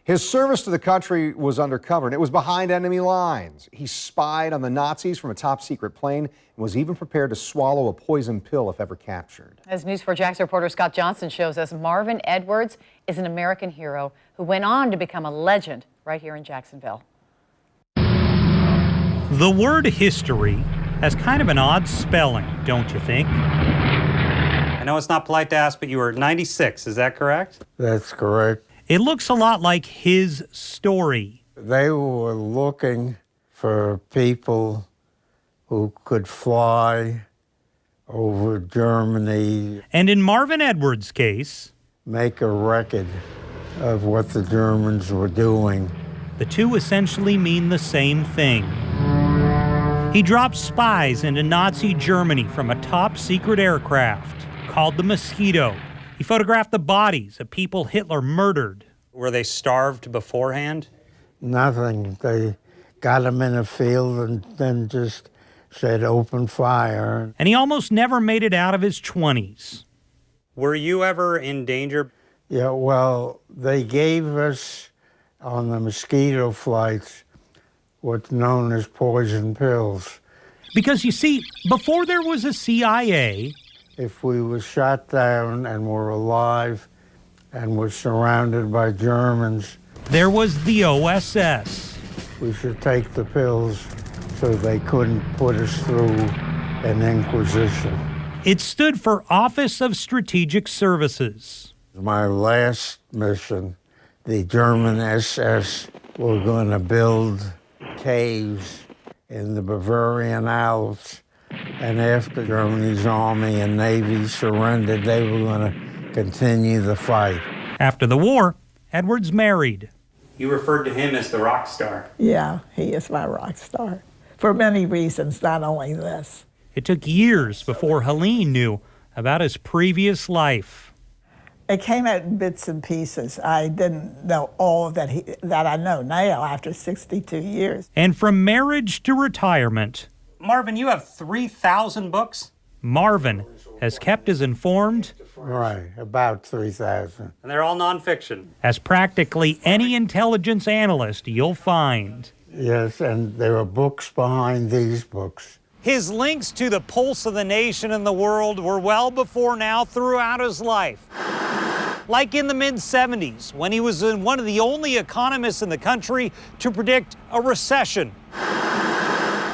His service to the country was undercover, and it was behind enemy lines. He spied on the Nazis from a top-secret plane and was even prepared to swallow a poison pill if ever captured. As News 4 Jax reporter Scott Johnson shows us, Marvin Edwards is an American hero who went on to become a legend right here in Jacksonville. The word history has kind of an odd spelling, don't you think? I know it's not polite to ask, but you were 96, is that correct? That's correct. It looks a lot like his story. They were looking for people who could fly over Germany. And in Marvin Edwards' case, make a record of what the Germans were doing. The two essentially mean the same thing. He dropped spies into Nazi Germany from a top-secret aircraft called the Mosquito. He photographed the bodies of people Hitler murdered. Were they starved beforehand? Nothing. They got them in a field and then just said open fire. And he almost never made it out of his 20s. Were you ever in danger? Yeah, well, they gave us on the Mosquito flights what's known as poison pills. Because you see, before there was a CIA, if we were shot down and were alive and were surrounded by Germans, there was the OSS. We should take the pills so they couldn't put us through an inquisition. It stood for Office of Strategic Services. My last mission, the German SS were going to build caves in the Bavarian Alps, and after Germany's army and navy surrendered, they were going to continue the fight. After the war, Edwards married. You referred to him as the rock star. Yeah, he is my rock star. For many reasons, not only this. It took years before Helene knew about his previous life. It came out in bits and pieces. I didn't know all that I know now after 62 years. And from marriage to retirement, Marvin, you have 3,000 books? Marvin has kept us informed. Right, about 3,000. And they're all nonfiction. As practically any intelligence analyst you'll find. Yes, and there are books behind these books. His links to the pulse of the nation and the world were well before now throughout his life. Like in the mid-70s, when he was one of the only economists in the country to predict a recession.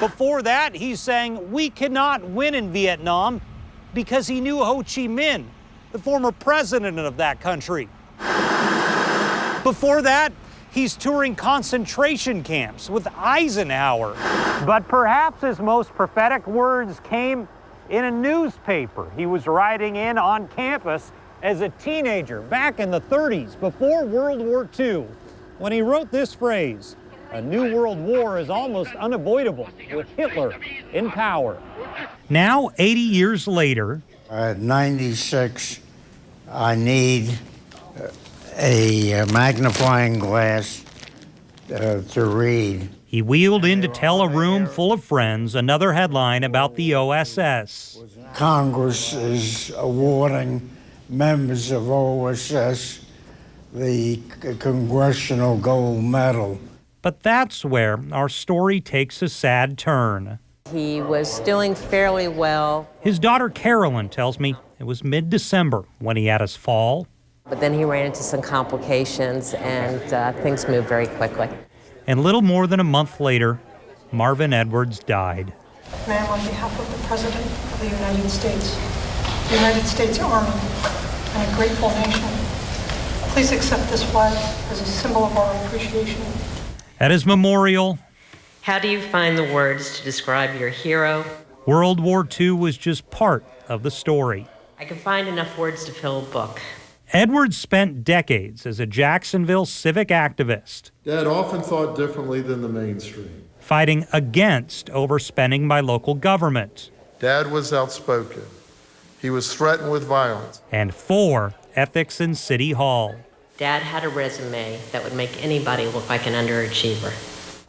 Before that, he's saying we cannot win in Vietnam because he knew Ho Chi Minh, the former president of that country. Before that, he's touring concentration camps with Eisenhower. But perhaps his most prophetic words came in a newspaper he was writing in on campus as a teenager back in the 30s, before World War II, when he wrote this phrase, "A new world war is almost unavoidable with Hitler in power." Now, 80 years later, at 96, I need a magnifying glass to read. He wheeled in to tell a room full of friends another headline about the OSS. Congress is awarding members of OSS the Congressional Gold Medal. But that's where our story takes a sad turn. He was doing fairly well. His daughter Carolyn tells me it was mid-December when he had his fall. But then he ran into some complications and things moved very quickly. And little more than a month later, Marvin Edwards died. Ma'am, on behalf of the President of the United States, the United States Army, and a grateful nation, please accept this flag as a symbol of our appreciation. At his memorial, How do you find the words to describe your hero? World War II was just part of the story. I can find enough words to fill a book. Edwards spent decades as a Jacksonville civic activist. Dad often thought differently than the mainstream. Fighting against overspending by local government. Dad was outspoken. He was threatened with violence. And for ethics in City Hall. Dad had a resume that would make anybody look like an underachiever.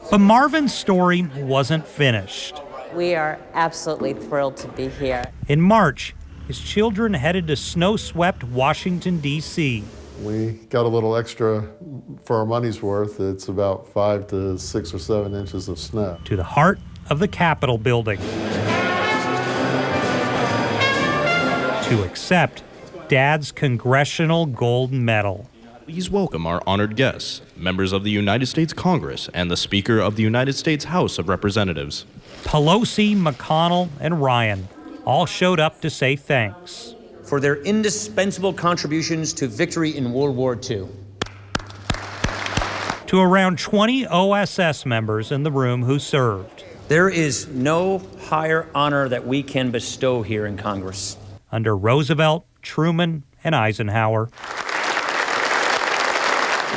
But Marvin's story wasn't finished. We are absolutely thrilled to be here. In March, his children headed to snow-swept Washington, D.C. We got a little extra for our money's worth. It's about 5 to 6 or 7 inches of snow. To the heart of the Capitol building to accept Dad's Congressional Gold Medal. Please welcome our honored guests, members of the United States Congress and the Speaker of the United States House of Representatives. Pelosi, McConnell, and Ryan all showed up to say thanks for their indispensable contributions to victory in World War II. To around 20 OSS members in the room who served. There is no higher honor that we can bestow here in Congress. Under Roosevelt, Truman, and Eisenhower.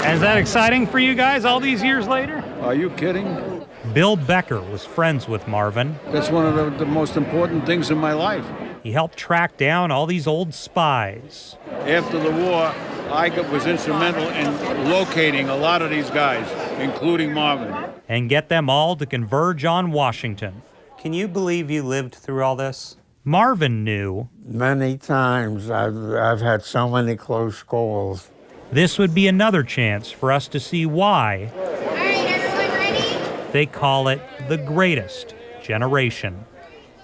Is that exciting for you guys all these years later? Are you kidding? Bill Becker was friends with Marvin. That's one of the most important things in my life. He helped track down all these old spies. After the war, I was instrumental in locating a lot of these guys, including Marvin. And get them all to converge on Washington. Can you believe you lived through all this? Marvin knew. Many times I've had so many close calls. This would be another chance for us to see why they call it the greatest generation.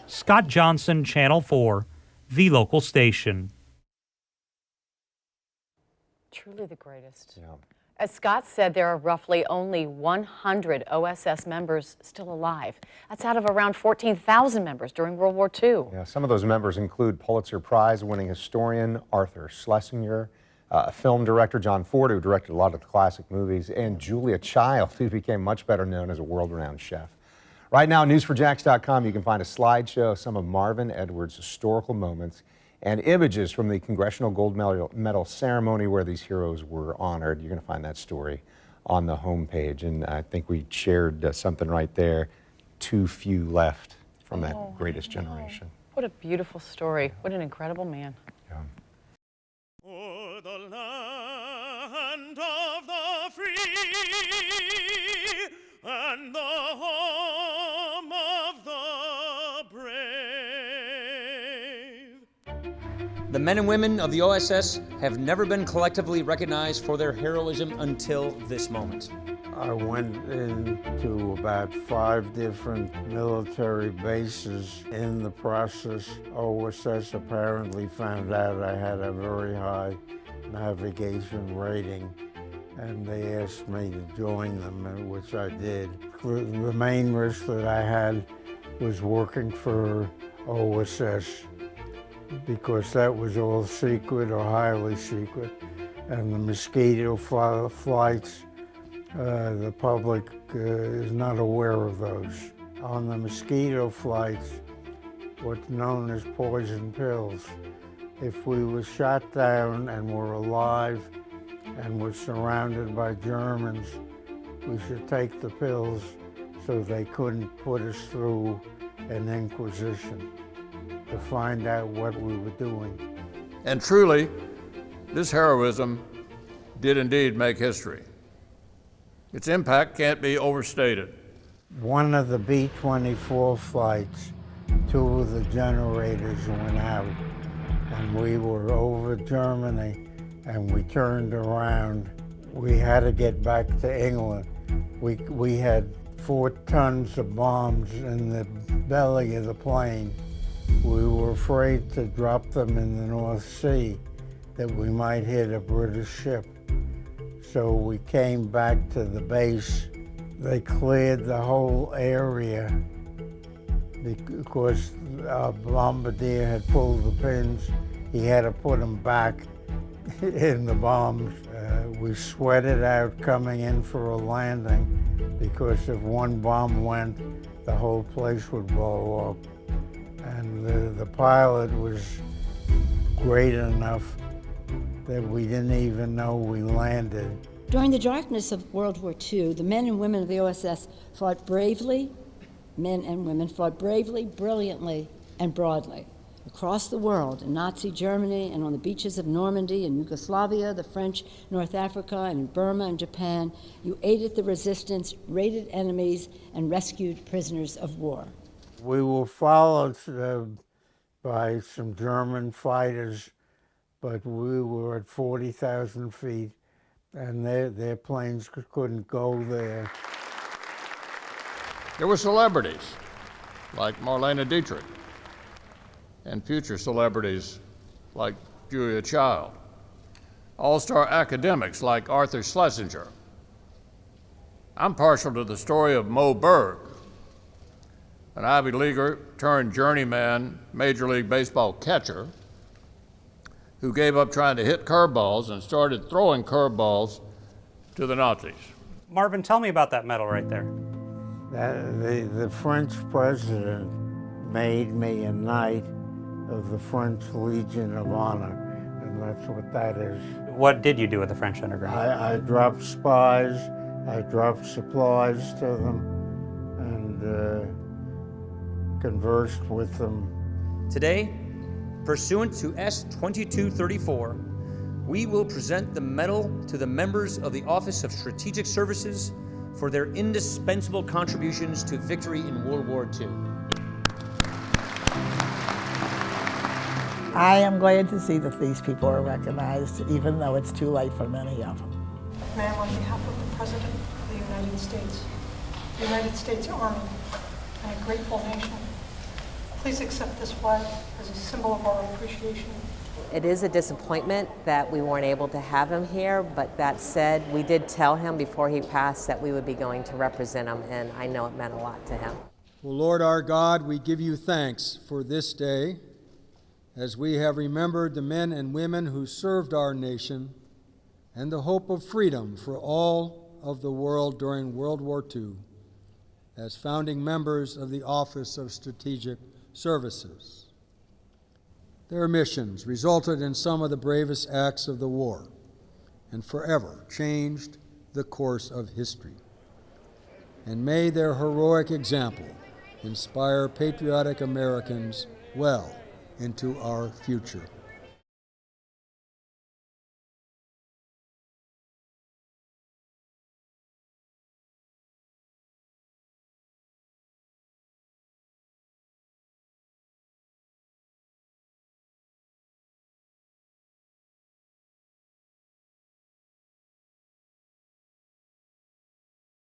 Scott Johnson, Channel 4, the local station. Truly the greatest. Yeah. As Scott said, there are roughly only 100 OSS members still alive. That's out of around 14,000 members during World War II. Yeah, some of those members include Pulitzer Prize-winning historian Arthur Schlesinger, film director John Ford, who directed a lot of the classic movies, and Julia Child, who became much better known as a world-renowned chef. Right now, news4jax.com, you can find a slideshow of some of Marvin Edwards' historical moments and images from the Congressional Gold Medal ceremony where these heroes were honored. You're going to find that story on the homepage, and I think we shared something right there. Too few left from that greatest generation. What a beautiful story. What an incredible man. Yeah. For the land of the free and the home of the brave. The men and women of the OSS have never been collectively recognized for their heroism until this moment. I went into about 5 different military bases. In the process, OSS apparently found out I had a very high navigation rating, and they asked me to join them, which I did. The main risk that I had was working for OSS, because that was all secret or highly secret, and the Mosquito flights, the public is not aware of those. On the Mosquito flights, what's known as poison pills. If we were shot down and were alive and were surrounded by Germans, we should take the pills so they couldn't put us through an inquisition to find out what we were doing. And truly, this heroism did indeed make history. Its impact can't be overstated. One of the B-24 flights, 2 of the generators went out, and we were over Germany, and we turned around. We had to get back to England. We had 4 tons of bombs in the belly of the plane. We were afraid to drop them in the North Sea, that we might hit a British ship. So we came back to the base. They cleared the whole area because our bombardier had pulled the pins. He had to put them back in the bombs. We sweated out coming in for a landing because if one bomb went, the whole place would blow up. And the pilot was great enough that we didn't even know we landed. During the darkness of World War II, the men and women of the OSS fought bravely, men and women fought bravely, brilliantly, and broadly. Across the world, in Nazi Germany and on the beaches of Normandy and Yugoslavia, the French, North Africa, and in Burma and Japan, you aided the resistance, raided enemies, and rescued prisoners of war. We were followed by some German fighters but we were at 40,000 feet, and their planes couldn't go there. There were celebrities like Marlene Dietrich and future celebrities like Julia Child, all-star academics like Arthur Schlesinger. I'm partial to the story of Moe Berg, an Ivy Leaguer turned journeyman Major League Baseball catcher who gave up trying to hit curveballs and started throwing curveballs to the Nazis. Marvin, tell me about that medal right there. The French president made me a knight of the French Legion of Honor, and that's what that is. What did you do with the French underground? I dropped spies, I dropped supplies to them, and conversed with them. Today, pursuant to S-2234, we will present the medal to the members of the Office of Strategic Services for their indispensable contributions to victory in World War II. I am glad to see that these people are recognized, even though it's too late for many of them. Ma'am, on behalf of the President of the United States Army, and a grateful nation, please accept this flag as a symbol of our appreciation. It is a disappointment that we weren't able to have him here, but that said, we did tell him before he passed that we would be going to represent him, and I know it meant a lot to him. Well, Lord our God, we give you thanks for this day, as we have remembered the men and women who served our nation and the hope of freedom for all of the world during World War II as founding members of the Office of Strategic Services. Their missions resulted in some of the bravest acts of the war and forever changed the course of history. And may their heroic example inspire patriotic Americans well into our future.